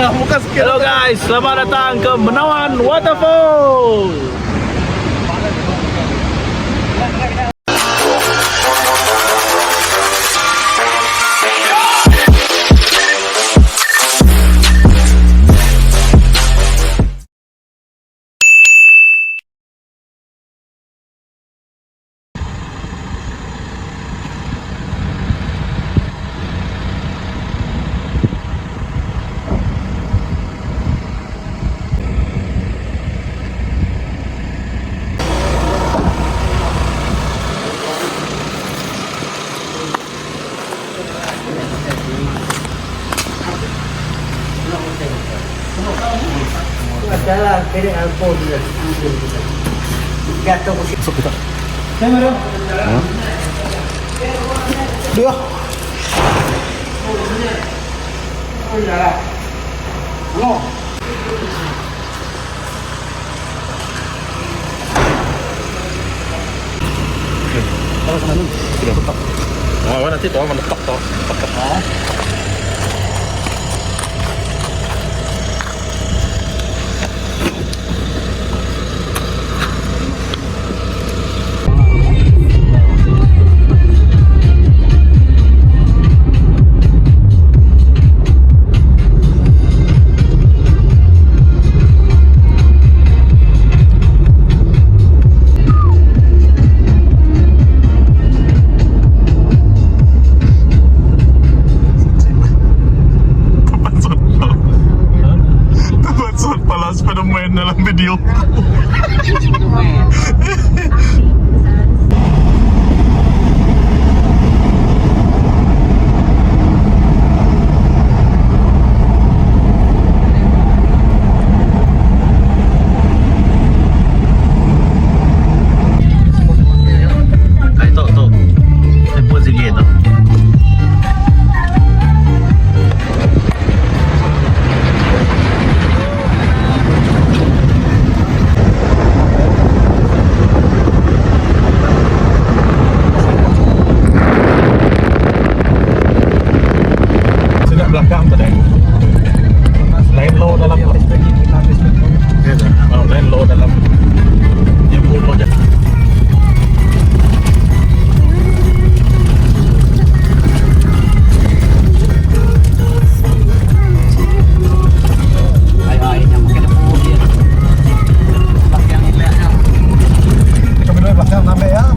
Halo guys, selamat datang ke Menawan Waterfall. Adalah kering alkohol dia. Jatuh ke situ. Saya Murum. Dua. Oh ya. No. Kalau sana dulu. Sudah tetap. Oh, nanti toh mendepak toh. Dalam video. Tuh. Tempo seguido. Belakang tadi. Lain low dalam. Lain low dalam. Yang pulau je. Ayo-ayo makan apa dia. Belakang ni lihatnya. Coba dulu belakang sampai ya.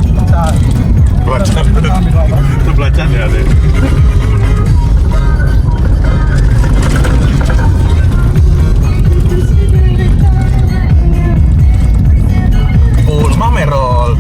Belacan ya deh. Merol.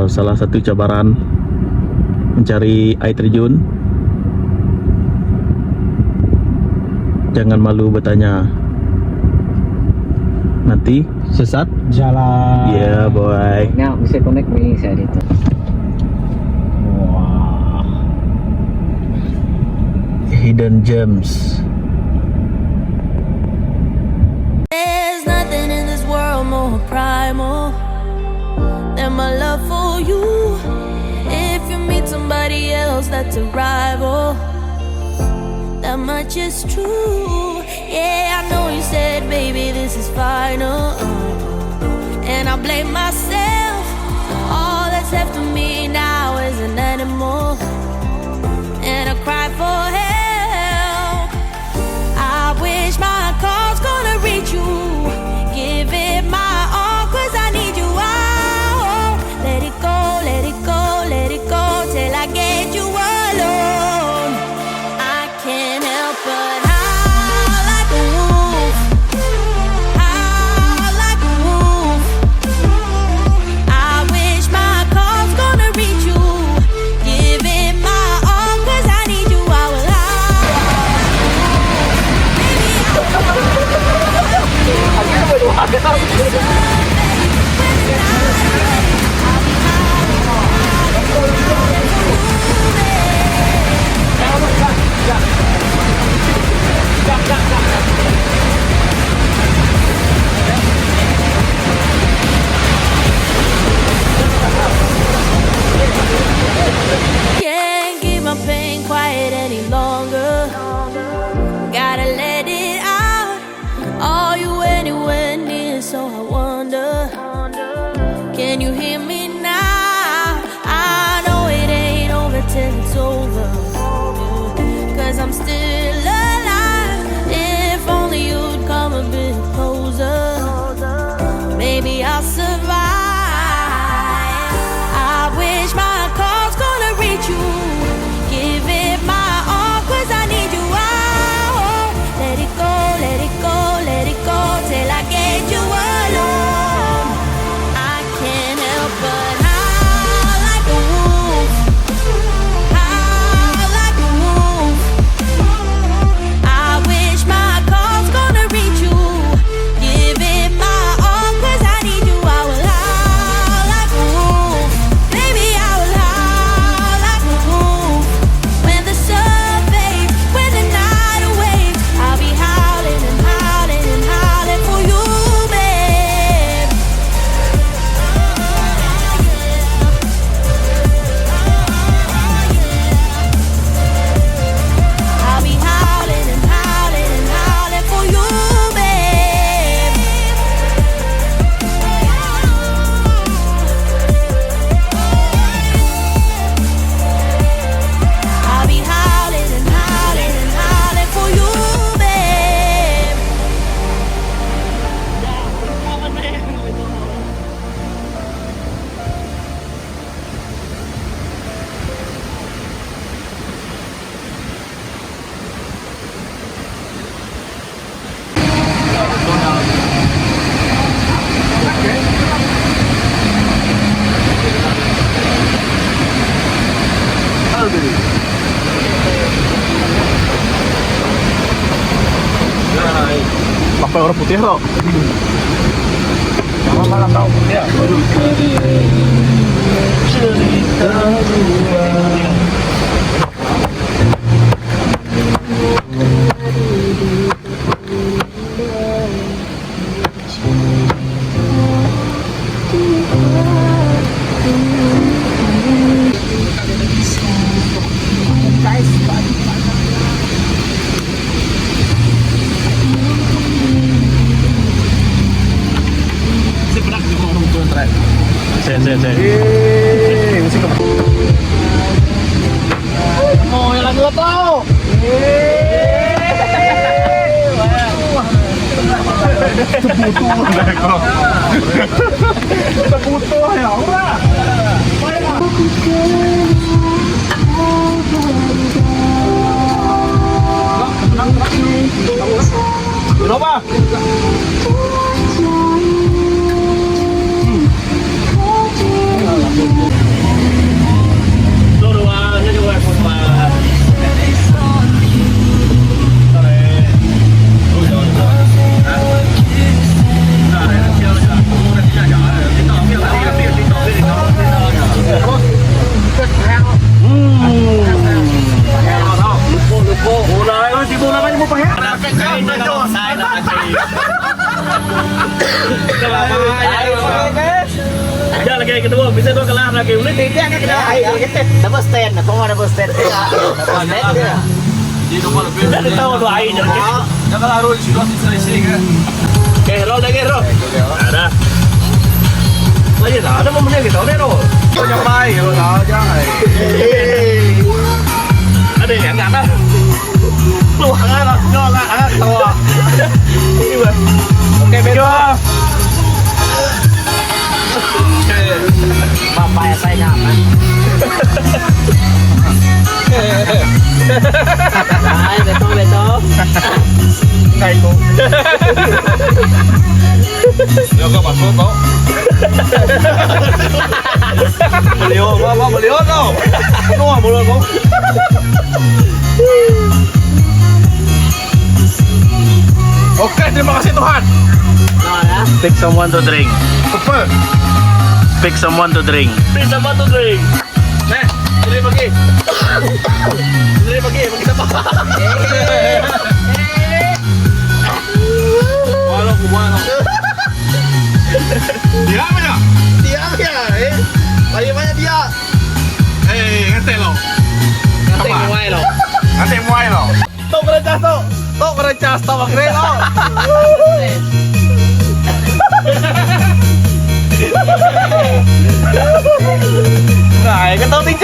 Salah satu cabaran mencari air terjun. Jangan malu bertanya. Nanti sesat jalan. Yeah boy. Now bisa connect ni saya itu. Wah. Hidden gems. There's nothing in this world more primal than my love for you. If you meet somebody else that's a rival, that much is true. Yeah, I know you said, baby, this is final, and I blame myself. All that's left of me now is an animal, and I cry for help. I wish my call's gonna reach you. Give it my all, 'cause I need you. Let it go, let it go, I'm still alive. If only you'd come a bit closer, maybe I'll survive. I wish my call's gonna reach you. Give it my all, 'cause I need you out. Let it go, let it go, let it go, till I get you alone. I can't help but howl like a wolf, howl like a wolf. I wish my call's gonna reach you. Give it my all, 'cause I need you. I will howl like a wolf, baby, I will howl like a wolf. When the sun fades, when the night awaits, I'll be howling and howling and howling for you, babe. I'll be howling and howling and howling for you, babe. I'll be howling and howling and howling for you, babe. Pakai orang putih tau. Malam tau putih ya. Musik apa? Mau yang lagu apa? Terputus ya orang. Kenapa? Ya lagi ketemu bisa dua kelar lagi udah tidak kan kita Double stand, kok mau double stand? Double stand ya. udah tahu dua air jadi Jangan harus sudah selesai kan? oke roll lagi roll ada lagi tak ada momennya kita udah roll Kau nyampai kalau tahu jangan. ada yang nggak ada lu hangat hangat tawa ini bang oke bedo Bapak ya saya nyaman. Ay, beto. Kayak itu. Ya kau masuk tau. Beliau tau. Penuh mulut kau. Oke, terima kasih Tuhan. pick someone to drink Apa? pick someone to drink Nih, ini pergi. Ini pergi sama. Walau. Diam ya. Lagi banyak dia. Ngante lo. Ngante muai lo. Tok kerencas tok akhirnya lo. Nah, cái tao tính